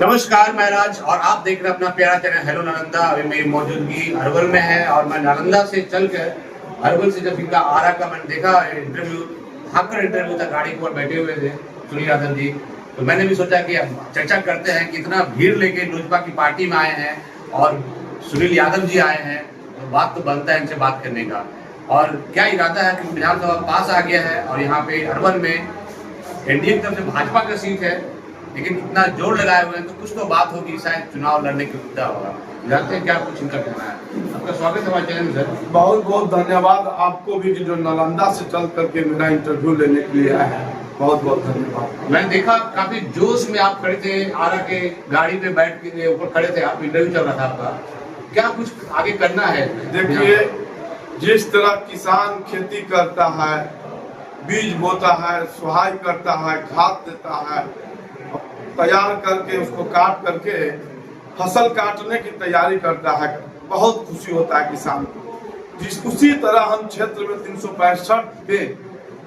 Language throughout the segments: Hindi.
नमस्कार, मैं राज और आप देख रहे हैं अपना प्यारा चैनल हेलो नालंदा। अभी मेरी मौजूदगी अरवल में है और मैं नालंदा से चलकर अरवल से जब इनका आरा का मैंने देखा इंटरव्यू, भागकर इंटरव्यू था, गाड़ी पर बैठे हुए थे सुनील यादव जी, तो मैंने भी सोचा कि अब चर्चा करते हैं कि इतना भीड़ लेके लोजपा की पार्टी में आए हैं और सुनील यादव जी आए हैं, तो बात तो बनता है इनसे बात करने का। और क्या इरादा है कि विधानसभा पास आ गया है और यहाँ पे अरवल में एनडीए की तरफ से भाजपा का सीट है, लेकिन इतना जोर लगाए हुए हैं तो कुछ तो बात होगी, शायद चुनाव लड़ने की मुद्दा होगा। जानते हैं क्या कुछ इनका कहना है। आपका स्वागत है हमारे चैनल में सर। बहुत बहुत धन्यवाद आपको भी जो नालंदा से चल करके मेरा इंटरव्यू लेने के लिए आया है, बहुत बहुत धन्यवाद। मैंने देखा काफी जोश में आप खड़े थे, आरा के गाड़ी पे बैठ के ऊपर खड़े थे, आप इंटरव्यू चल रहा था आपका, क्या कुछ आगे करना है? देखिए, जिस तरह किसान खेती करता है, बीज बोता है, सुहाई करता है, खाद देता है, तैयार करके उसको काट करके फसल काटने की तैयारी करता है, बहुत खुशी होता है किसान को। उसी तरह हम क्षेत्र में 365 दिन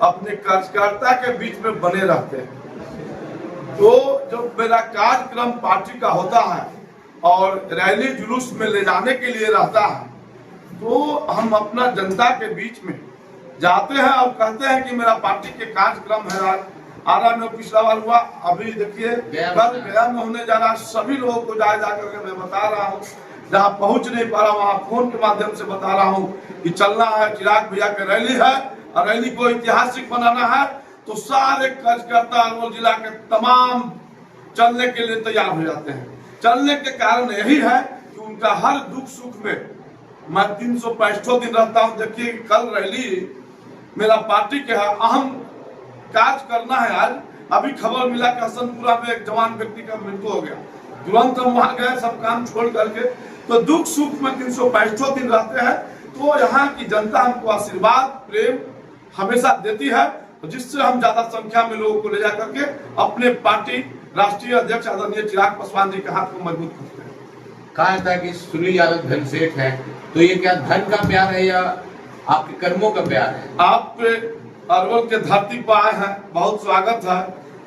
अपने कार्यकर्ता के बीच में बने रहते हैं। तो जब मेरा कार्यक्रम पार्टी का होता है और रैली जुलूस में ले जाने के लिए रहता है, तो हम अपना जनता के बीच में जाते हैं और कहते हैं कि मेरा पार्टी के कार्यक्रम है। आरा में पिछला बार हुआ, अभी देखिए कल गया में होने जा रहा। सभी लोगों को जा करके मैं बता रहा हूँ, जहाँ पहुँच नहीं पा रहा वहाँ फोन के माध्यम से बता रहा हूँ कि चलना है, चिराग भैया की रैली है और रैली को ऐतिहासिक बनाना है। तो सारे कार्यकर्ता अरवल जिला के तमाम चलने के लिए तैयार हो जाते हैं। चलने के कारण यही है कि उनका हर दुख सुख में मैं 365 दिन रहता हूँ। देखिए कल रैली मेरा पार्टी के है, अहम कार्य करना है। आज अभी खबर मिला कि हसनपुरा में एक जवान व्यक्ति का मृत्यु हो गया, तुरंत हम वहां गए सब काम छोड़ करके। तो दुख सुख में 365 दिन रहते हैं। तो यहाँ की जनता हमको आशीर्वाद प्रेम हमेशा देती है, जिससे हम ज्यादा संख्या में लोगों को ले जा करके अपने पार्टी राष्ट्रीय अध्यक्ष आदरणीय चिराग पासवान जी के हाथ को मजबूत करते हैं। कहा जाता है कि सुनील यादव धन सेठ है, तो ये क्या धन का प्यार है या आपके कर्मों का प्यार है? आप अरवल के धरती पर आए हैं, बहुत स्वागत है।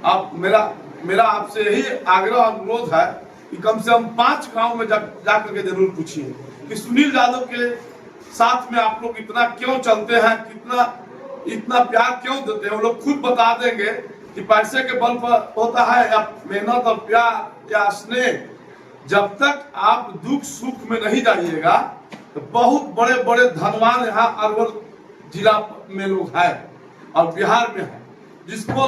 आप मेरा आपसे यही आग्रह अनुरोध है कि कम से कम 5 गांव में जाकर के जरूर पूछिए कि सुनील यादव के साथ में आप लोग इतना क्यों चलते हैं, इतना प्यार क्यों देते हैं। वो लोग खुद बता देंगे कि पैसे के बल पर होता है या मेहनत और प्यार या स्नेह। जब तक आप दुख सुख में नहीं जाइएगा तो बहुत बड़े बड़े धनवान यहाँ अरवल जिला में लोग हैं और बिहार में है, जिसको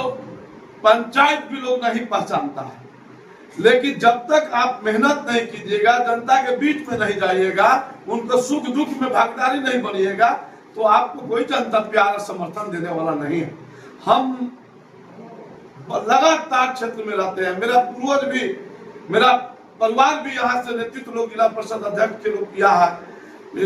पंचायत भी लोग नहीं पहचानता है। लेकिन जब तक आप मेहनत नहीं कीजिएगा, जनता के बीच में नहीं जाइएगा, उनको सुख दुख में भागीदारी नहीं बनिएगा, तो आपको कोई जनता प्यार और समर्थन देने वाला नहीं है। हम लगातार क्षेत्र में रहते हैं, मेरा पूर्वज भी, मेरा परिवार भी यहाँ से नेतृत्व लोग जिला परिषद अध्यक्ष के लोग किया है,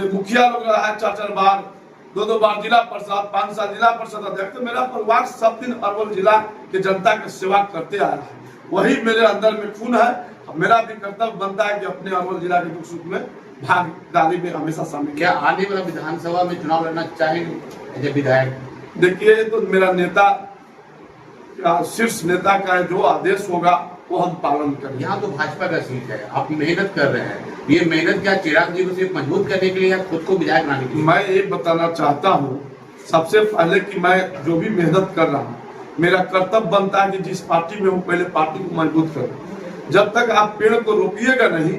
मुखिया लोग रहा है 4 बार, 2 बार जिला परिषद, 5 साल जिला परिषद अध्यक्ष। तो मेरा परिवार सब दिन अरवल जिला के जनता की सेवा करते आ रहा है, वही मेरे अंदर में खून है। मेरा भी कर्तव्य बनता है कि अपने अरवल जिला के दुख सुख में भागीदारी में हमेशा शामिल। क्या आने वाला विधानसभा में चुनाव लड़ना चाहेंगे विधायक? देखिए, तो मेरा नेता, शीर्ष नेता का जो आदेश होगा वो हम पालन करेंगे। यहाँ तो भाजपा का सीट है, आप मेहनत कर रहे हैं, ये मेहनत क्या चिराग जी को सिर्फ मजबूत करने के लिए या खुद को विधायक बनाने के लिए? मैं ये बताना चाहता हूँ सबसे पहले कि मैं जो भी मेहनत कर रहा हूँ, मेरा कर्तव्य बनता है कि जिस पार्टी में हूँ पहले पार्टी को मजबूत करूँ। जब तक आप पेड़ को रोपिएगा नहीं,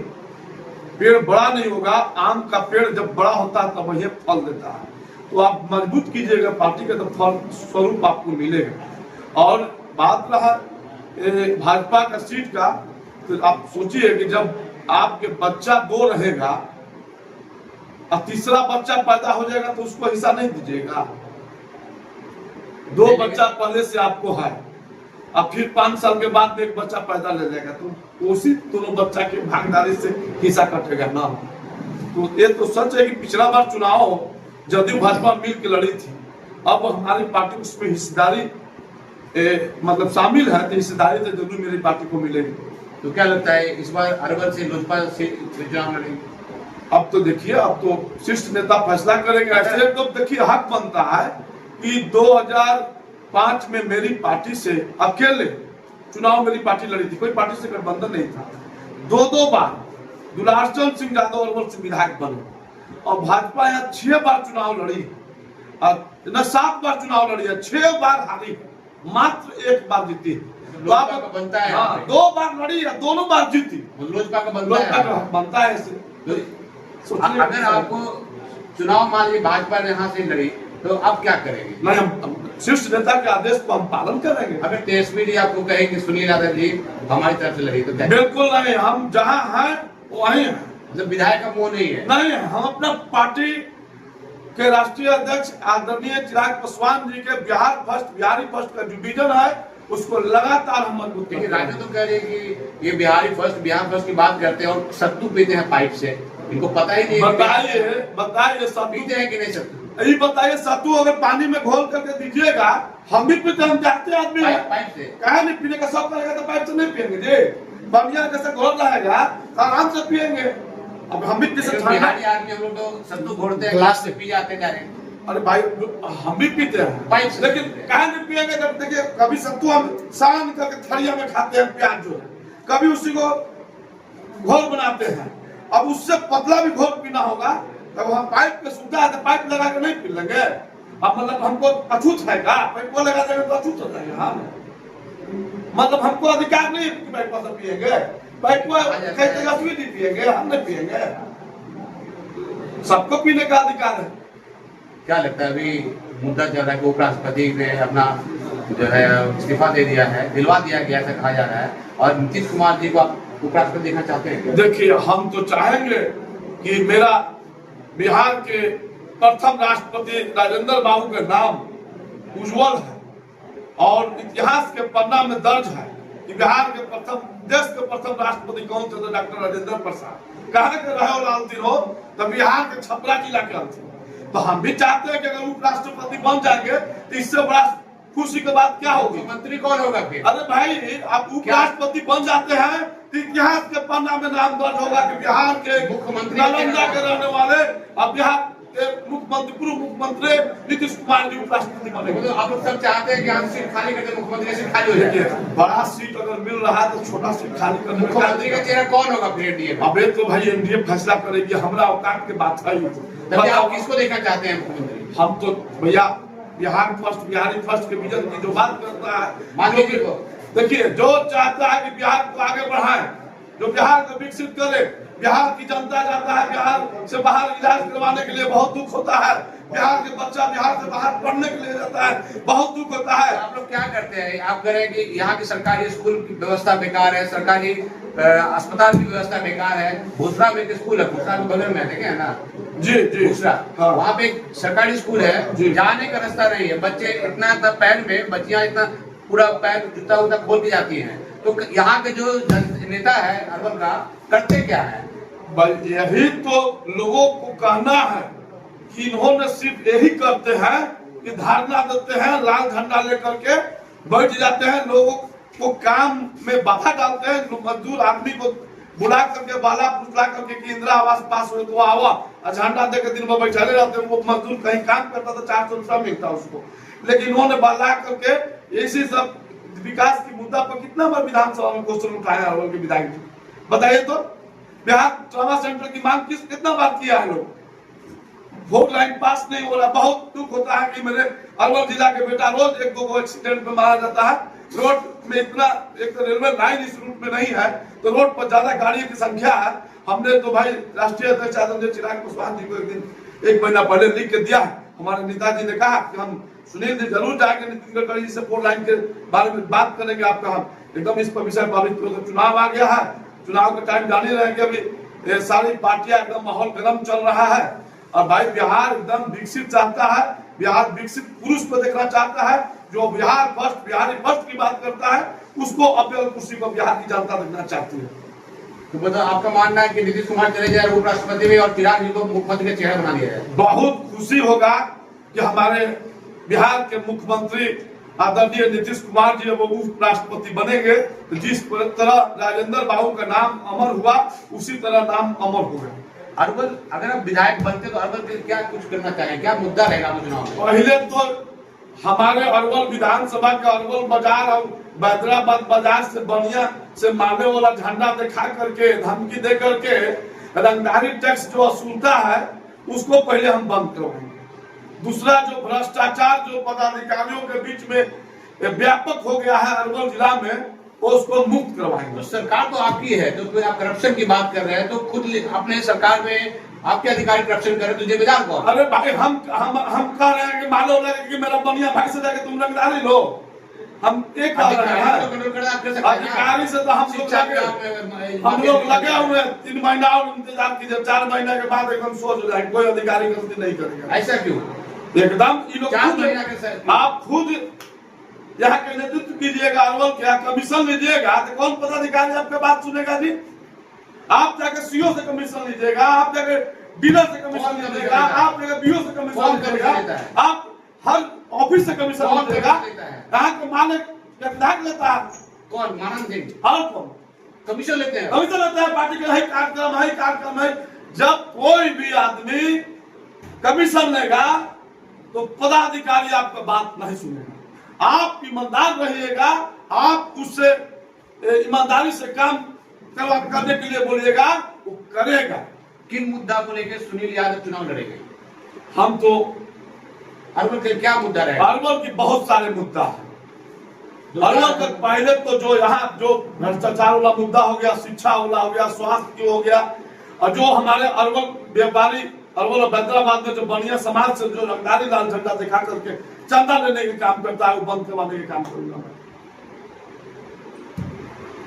पेड़ बड़ा नहीं होगा। आम का पेड़ जब बड़ा होता है तब वही फल देता है। तो आप मजबूत कीजिएगा पार्टी का, तो फल स्वरूप आपको मिलेगा। और बात रहा भाजपा का सीट का, तो आप सोचिए कि जब आपके बच्चा 2 रहेगा और तीसरा बच्चा पैदा हो जाएगा तो उसको हिस्सा नहीं दीजिएगा। 2 बच्चा पहले से आपको है, अब फिर 5 साल के बाद एक बच्चा पैदा ले जाएगा, तो उसी दोनों बच्चा के भागीदारी से हिस्सा कटेगा ना। तो ये तो सच है कि पिछला बार चुनाव जदयू भाजपा मिल के लड़ी थी, अब हमारी पार्टी उसमें हिस्सेदारी मतलब शामिल है, तो हिस्सेदारी तो जरूर मेरी पार्टी को मिलेगी। तो क्या लगता है इस बार अरवल से लोजपा से चुनाव लड़ेंगे? अब तो देखिए, अब तो शीर्ष नेता फैसला करेंगे। ऐसे तो देखिए हक बनता है कि 2005 में मेरी पार्टी से अकेले चुनाव मेरी पार्टी लड़ी थी, कोई पार्टी से गठबंधन नहीं था। 2 बार दुलारचंद सिंह यादव अरवल से विधायक बने और भाजपा यहाँ 6 बार चुनाव लड़ी और 7 बार चुनाव लड़ी है, 6 बार हारी, मात्र 1 बार जीती। तो आप बनता है, 2 बार लड़ी है, दोनों बार जीती। लोजपा का बनता है ऐसे। अगर आपको चुनाव मान लीजिए भाजपा ने यहाँ से लड़ी तो आप क्या करेंगे? नहीं, हम शीर्ष नेता के आदेश को हम पालन करेंगे। अगर तेजस्वी जी आपको कहे कि सुनील यादव जी हमारी तरफ से लड़ी तो क्या? बिल्कुल नहीं, हम जहाँ हैं वहीं हैं। मतलब विधायक का मोह नहीं है? नहीं, हम अपना पार्टी के राष्ट्रीय अध्यक्ष आदरणीय चिराग पासवान जी के बिहारी फर्स्ट का जो विजन है उसको लगातार हम मजबूत करेंगे। राजू तो कह रहे हैं कि ये बिहार फर्स्ट की बात करते हैं और सत्तू पीते हैं पाइप से, इनको पता ही नहीं। बताइए सत्तू पीते हैं कि नहीं सत्तू? यही बताइए, सत्तू अगर पानी में घोल करके दीजिएगा हम भी पीते, हम जानते आदमी है। पाइप से कहा नहीं पीने का शौक करेगा तो पाइप से नहीं पियेंगे जी। बढ़िया जैसे घोल रहेगा आराम से पियेंगे। अब हम भी बिहारी आदमी हम लोग तो सत्तू घोलते हैं, ग्लास से पी जाते हैं डायरेक्ट। अरे भाई हम भी पीते हैं पाइप से, लेकिन कहा नहीं पियेंगे। जब देखिए कभी सत्तू हम सान करके थड़िया में खाते हैं, प्याज जो है, कभी उसी को घोल बनाते हैं। अब उससे पतला भी घोल पीना होगा तब हम पाइप पे सुविधा है तो पाइप लगा के नहीं पी लेंगे। अब मतलब हमको अछूत है क्या? पाइप लगा देंगे तो अछूत हो जाएगा। हाँ, मतलब हमको अधिकार नहीं कि पाइप से पियेंगे, पाइप कई जगह से भी पियेंगे, हम नहीं पियेंगे। सबको पीने का अधिकार है। क्या लगता है अभी मुद्दा चल रहा है कि उपराष्ट्रपति ने अपना जो है इस्तीफा दे दिया है, दिलवा दिया गया ऐसा कहा जा रहा है, और नीतीश कुमार जी को आप उपराष्ट्रपति देखना चाहते हैं? देखिए, हम तो चाहेंगे कि मेरा बिहार के प्रथम राष्ट्रपति राजेंद्र बाबू का नाम उज्जवल है और इतिहास के पन्ना में दर्ज है कि बिहार के देश के प्रथम राष्ट्रपति कौन थे? डॉक्टर राजेंद्र प्रसाद। कहा के रहे हो लालती हो तो बिहार के छपरा जिला के अंत। तो हम भी चाहते हैं कि अगर उपराष्ट्रपति बन जाएंगे तो इससे बड़ा खुशी की बात क्या होगी? मंत्री कौन होगा फिर? अरे भाई, आप उपराष्ट्रपति बन जाते हैं तो इतिहास के पन्ना में नाम दर्ज होगा कि बिहार के मुख्यमंत्री नालंदा के रहने वाले और बिहार के मुख्यमंत्री पूर्व मुख्यमंत्री नीतीश कुमार जी उपराष्ट्रपति बनेंगे। तो आप लोग सब चाहते हैं कि हम सीट खाली करके मुख्यमंत्री सीट खाली हो जाए? बड़ा सीट अगर मिल रहा है तो छोटा सीट खाली करने में मुख्यमंत्री का चेहरा कौन होगा फिर एनडीए में? अब तो भाई एनडीए फैसला करेगी, हमरा औकात की बात है। आप किसको देखना चाहते हैं मुख्यमंत्री? हम तो भैया बिहार फर्स्ट, बिहारी फर्स्ट के विजन की जो बात करता है, मान लीजिए देखिए जो चाहता है कि बिहार को आगे बढ़ाए, जो बिहार को विकसित करे। बिहार की जनता जाता है बिहार से बाहर इलाज करवाने के लिए, बहुत दुख होता है। बिहार के बच्चा बिहार से बाहर पढ़ने के लिए जाता है, बहुत दुख होता है। आप लोग क्या करते हैं? आप कह रहे हैं कि यहाँ की सरकारी स्कूल की व्यवस्था बेकार है, सरकारी अस्पताल की व्यवस्था बेकार है। भूसरा में एक स्कूल है, भूसरा के बगल में देखे है ना जी जी, भूसरा, हाँ। वहाँ पे एक सरकारी स्कूल है, जाने का रास्ता नहीं है। बच्चे इतना पैर में, बच्चियां इतना पूरा पैर जूता उता खोल के जाती हैं। तो यहाँ के जो नेता है अरवल का, करते क्या है? यही तो लोगों को कहना है कि इन्होंने सिर्फ यही करते हैं कि धारणा देते हैं, लाल झंडा लेकर के बैठ जाते हैं, लोगों को काम में बाधा डालते हैं। मजदूर आदमी को बुला करके बाला फुसला करके कि इंदिरा आवास पास हो तो आवा, झंडा दे के दिन में बैठे रहते हैं। वो मजदूर कहीं काम करता था 400 रुपया मिलता उसको, लेकिन इन्होंने बाला करके इसी सब विकास की मुद्दा पर कितना बार विधानसभा में क्वेश्चन उठाया अरवल के विधायक जी, बताइए तो। बिहार ट्रॉमा सेंटर की मांग कितना बार किया है लोग, वोट लाइन पास नहीं हो रहा। बहुत दुख होता है कि मेरे अरवल जिला के बेटा रोज 1-2 एक्सीडेंट में मारा जाता है। रोड में इतना, एक तो रेलवे लाइन इस रूट में नहीं है तो रोड पर ज्यादा गाड़ियों की संख्या है। हमने तो भाई राष्ट्रीय अध्यक्ष आदरणीय चिराग पासवान जी को एक दिन 1 महीना पहले लिख के दिया है। हमारे नेताजी ने कहा कि हम सुनील जी जरूर जाएंगे नितिन गडकरी जी से 4 लाइन के बारे में बात करेंगे। आपका हम एकदम इस पर विषय पर चुनाव आ गया है, चुनाव का टाइम जान ही रहेंगे। अभी सारी पार्टियां एकदम माहौल गर्म चल रहा है और भाई बिहार एकदम विकसित चाहता है। बिहार विकसित पुरुष को देखना चाहता है, जो बिहार फर्स्ट, बिहारी फर्स्ट की बात करता है, उसको अव्वल कुर्सी को बिहार की जनता देखना चाहती है। तो मतलब आपका मानना है कि नीतीश कुमार चले जाए उपराष्ट्रपति में और चिराग जी को मुख्यमंत्री का चेहरा बना दिया जाए? बहुत खुशी होगा कि हमारे बिहार के मुख्यमंत्री आदरणीय नीतीश कुमार जी वो उपराष्ट्रपति बनेंगे। तो जिस तरह राजेंद्र बाबू का नाम अमर हुआ, उसी तरह नाम अमर होगा। अरवल, अगर आप विधायक बनते तो अरवल के क्या कुछ करना चाहेंगे, क्या मुद्दा रहेगा चुनाव में? पहले तो हमारे अरवल विधानसभा का अरवल बाजार और हैदराबाद बाजार से बढ़िया से मारने वाला झंडा दिखा करके, धमकी दे करके रंगदारी टैक्स जो वसूलता है उसको पहले हम बंद करवाएंगे। दूसरा जो भ्रष्टाचार जो पदाधिकारियों के बीच में व्यापक हो गया है अरवल जिला में, वो उसको मुक्त करवाएंगे। तो सरकार तो आपकी है, तो फिर आप करप्शन की बात कर रहे हैं, तो खुद अपने सरकार में आपके अधिकारी करप्शन कर रहे हैं, तो जिम्मेदार कौन? अरे भाई हम कह रहे हैं कि मानो लगे कि मेरा बनिया भाई से जाके तुम रंगदारी लो, हम एक कह रहे हैं। अधिकारी से तो हम लोग लगे हुए हैं, 3 महीना और इंतजार कीजिए, 4 महीने के बाद एकदम सोच हो जाएंगे, कोई अधिकारी गलती नहीं करेगा। ऐसा क्यों? एकदम आप खुद यहाँ के नेतृत्व कीजिएगा, अरवल क्या कमीशन लीजिएगा, तो कौन पदाधिकारी आपके बात सुनेगा जी? आप जाके सीओ से कमीशन लीजिएगा, आप जाके डीलर से कमीशन लीजिएगा, आप जाके बीओ से कमीशन लीजिएगा, आप हर ऑफिस से कमीशन लीजिएगा। कहाँ के मालिक विधायक लेता है? कौन? मानन सिंह। और कौन कमीशन लेते हैं? कमीशन लेता है, पार्टी का यही कार्यक्रम है। जब कोई भी आदमी कमीशन लेगा तो पदाधिकारी आपका बात नहीं सुनेगा। आप ईमानदार रहिएगा, आप उससे ईमानदारी से काम करने के लिए बोलिएगा, वो करेगा। किन मुद्दा को लेकर सुनील यादव चुनाव लड़ेंगे? हम तो अरवल के क्या मुद्दा रहेगा? अरवल की बहुत सारे मुद्दा है। अरवल का पहले तो जो यहाँ जो भ्रष्टाचार वाला मुद्दा हो गया, शिक्षा वाला हो गया, स्वास्थ्य हो गया, और जो हमारे अरवल व्यापारी अरवल और हैदराबाद में जो बढ़िया समाज से जो रंगदारी लाल झंडा दिखा करके चंदा लेने के काम करता है, वो बंद करवाने के काम करूंगा मैं।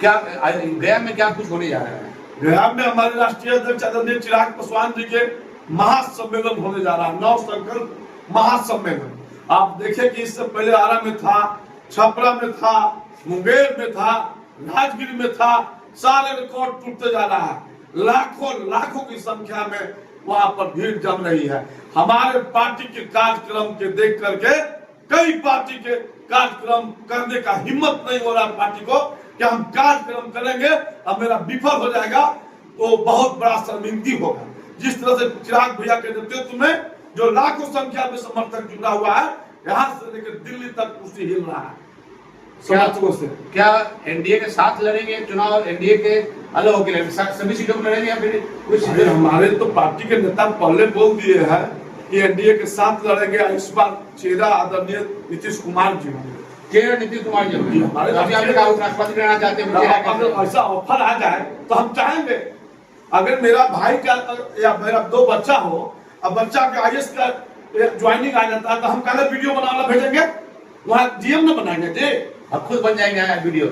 क्या गया में क्या कुछ होने जा रहा है? गया में हमारे राष्ट्रीय अध्यक्ष आदरणीय चिराग पासवान जी के महासम्मेलन होने जा रहा है, नव संकल्प महासम्मेलन। आप देखें कि इससे पहले आरा में था, छपरा में था, मुंगेर में था, राजगीर में था, सारे रिकॉर्ड टूटते जा रहा है। लाखों की संख्या में वहां पर भीड़ जम रही है। हमारे पार्टी के कार्यक्रम के देख करके कई पार्टी के कार्यक्रम करने का हिम्मत नहीं हो रहा पार्टी को कि हम कार्यक्रम करेंगे और मेरा विफल हो जाएगा तो बहुत बड़ा शर्मिंदगी होगा। जिस तरह से चिराग भैया के नेतृत्व में जो लाखों संख्या में समर्थक जुड़ा हुआ है, यहाँ से लेकर दिल्ली तक कुर्सी हिल रहा है समर्थकों से। क्या एनडीए के साथ लड़ेंगे चुनाव? एनडीए के अलग होकर सभी सीटों में लड़ेंगे या फिर कुछ? हमारे तो पार्टी के नेता पहले बोल दिए हैं कि एनडीए के साथ लड़ेंगे। इस बार चेहरा आदरणीय नीतीश कुमार जी चेहरा नीतीश कुमार जी हमारे राष्ट्रपति रहना चाहते हैं। ऐसा ऑफर आ जाए तो हम चाहेंगे। अगर मेरा भाई का या मेरा 2 बच्चा हो, अब बच्चा का आईएएस का ज्वाइनिंग आ जाता है तो हम कहले वीडियो बनाना भेजेंगे, वहाँ जीएम न बनाएंगे जी, अब खुद बन जाएंगे वीडियो।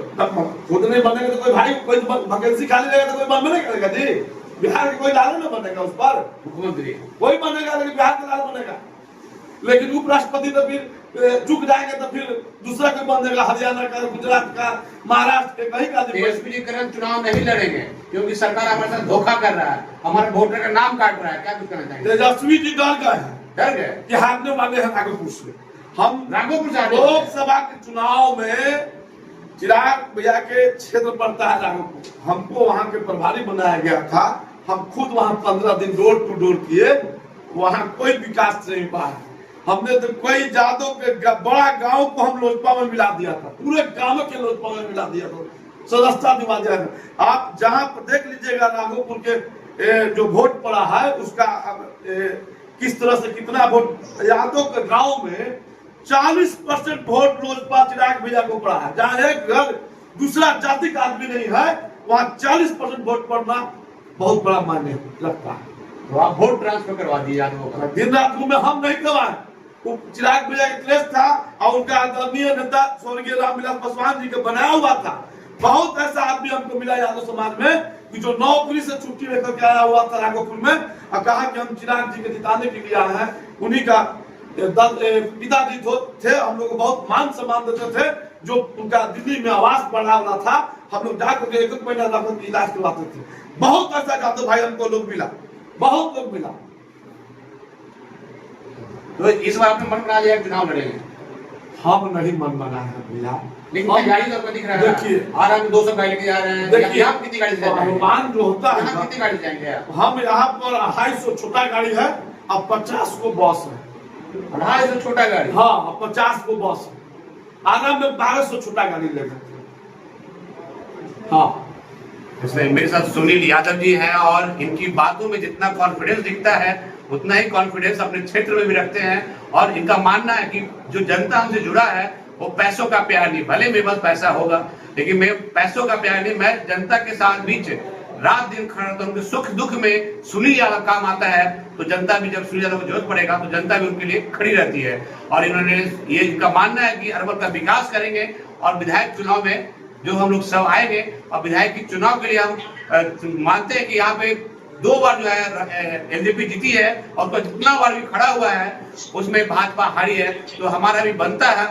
खुद नहीं बनेगा तो कोई भाई कोई वैकेंसी खाली रहेगा तो कोई बन नहीं करेगा जी। बिहार के कोई लाल न बनेगा उस पर, मुख्यमंत्री कोई बनेगा लेकिन बिहार का लाल बनेगा। लेकिन उपराष्ट्रपति तो फिर चुक जाएंगे तो फिर दूसरा कोई बनेगा, हरियाणा का, गुजरात का, महाराष्ट्र के कहीं का। तेजस्वी करण चुनाव नहीं लड़ेंगे क्योंकि सरकार हमारे साथ धोखा कर रहा है, हमारे वोटर का नाम काट रहा है। क्या कुछ करना चाहिए? तेजस्वी जी डर गए हैं, डर गए कि हारने वाले हैं राघोपुर से। हम राघोपुर से लोकसभा के चुनाव में चिराग भैया के क्षेत्र पड़ता है राघोपुर, हमको वहां के प्रभारी बनाया गया था। हम खुद वहां 15 दिन डोर टू डोर किए, वहां कोई विकास नहीं हुआ। हमने तो कोई जादव के बड़ा गांव को हम लोजपा में मिला दिया था, पूरे गांव के लोजपा में मिला दिया था, सदस्यता दिवा दिया था। आप जहां पर देख लीजिएगा राघोपुर के जो वोट पड़ा है उसका किस तरह से कितना वोट यादव के गांव में 40% वोट लोजपा चिराग भैया को पड़ा है। जहाँ एक घर दूसरा जाति का आदमी नहीं है, वहाँ 40% वोट पड़ना बहुत बड़ा मायने लगता है। तो आप वोट ट्रांसफर करवा दिए यादवों का। दिन रात में हम नहीं करवाए, वो चिराग भैया का क्लेश था और उनका आदरणीय नेता स्वर्गीय रामविलास पासवान जी का बनाया हुआ था। बहुत ऐसा आदमी हमको मिला यादव समाज में कि जो नौकरी से छुट्टी लेकर के आया हुआ था राघोपुर में और कहा कि हम चिराग जी के जिताने के लिए आए हैं। उन्हीं का पिताजी थे, हम लोग को बहुत मान सम्मान देते थे। जो उनका दिल्ली में आवास बढ़ा हुआ था, हम लोग जाकर के 1 महीना जाकर के इलाज करवाते थे। बहुत ऐसा जादव भाई हमको लोग मिला, बहुत लोग मिला। तो इस बार आपने मन बना लिया चुनाव लड़ेंगे? हम नहीं मन बना है भैया, लेकिन गाड़ी तो दिख रहा है। देखिए आराम में 200 गाड़ी लेके जा रहे हैं। देखिए आप कितनी गाड़ी से जाएंगे? अनुमान जो होता है कितनी गाड़ी जाएंगे? हम यहाँ पर 250 छोटा गाड़ी है और 50 को बस है। 250 छोटा गाड़ी? हाँ, 50 को बस है। आरा में 1200 छोटा गाड़ी ले सकते हैं। हाँ, इसमें मेरे साथ सुनील यादव जी हैं और इनकी बातों में जितना कॉन्फिडेंस दिखता है उतना ही कॉन्फिडेंस अपने क्षेत्र में भी रखते हैं। और इनका मानना है कि जो जनता हमसे जुड़ा है वो पैसों का प्यार नहीं, भले मेरे पास पैसा होगा लेकिन मैं पैसों का प्यार नहीं, मैं जनता के साथ बीच रात दिन खड़ा रहता हूं। उनके सुख दुख में सुनील यादव काम आता है तो जनता भी, जब सुनील यादव को जरूरत पड़ेगा तो जनता भी उनके लिए खड़ी रहती है। और इन्होंने ये इनका मानना है कि अरवल का विकास करेंगे और विधायक चुनाव में जो हम लोग सब आएंगे और विधायक की चुनाव के लिए हम मानते हैं कि यहाँ पे 2 बार जो है एलजेपी जीती है और उसका जितना बार भी खड़ा हुआ है उसमें भाजपा हारी है। तो हमारा भी बनता है,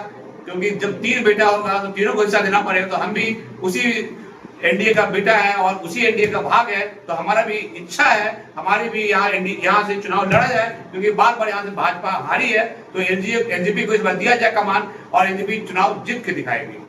क्योंकि जब 3 बेटा होगा तो तीनों को हिस्सा देना पड़ेगा। तो हम भी उसी एनडीए का बेटा है और उसी एनडीए का भाग है, तो हमारा भी इच्छा है हमारी भी यहाँ से चुनाव लड़ा जाए, क्योंकि बार बार यहाँ से भाजपा हारी है। तो एलजेपी को इस बार दिया जाए कमान और एलजेपी चुनाव जीत के दिखाएगी।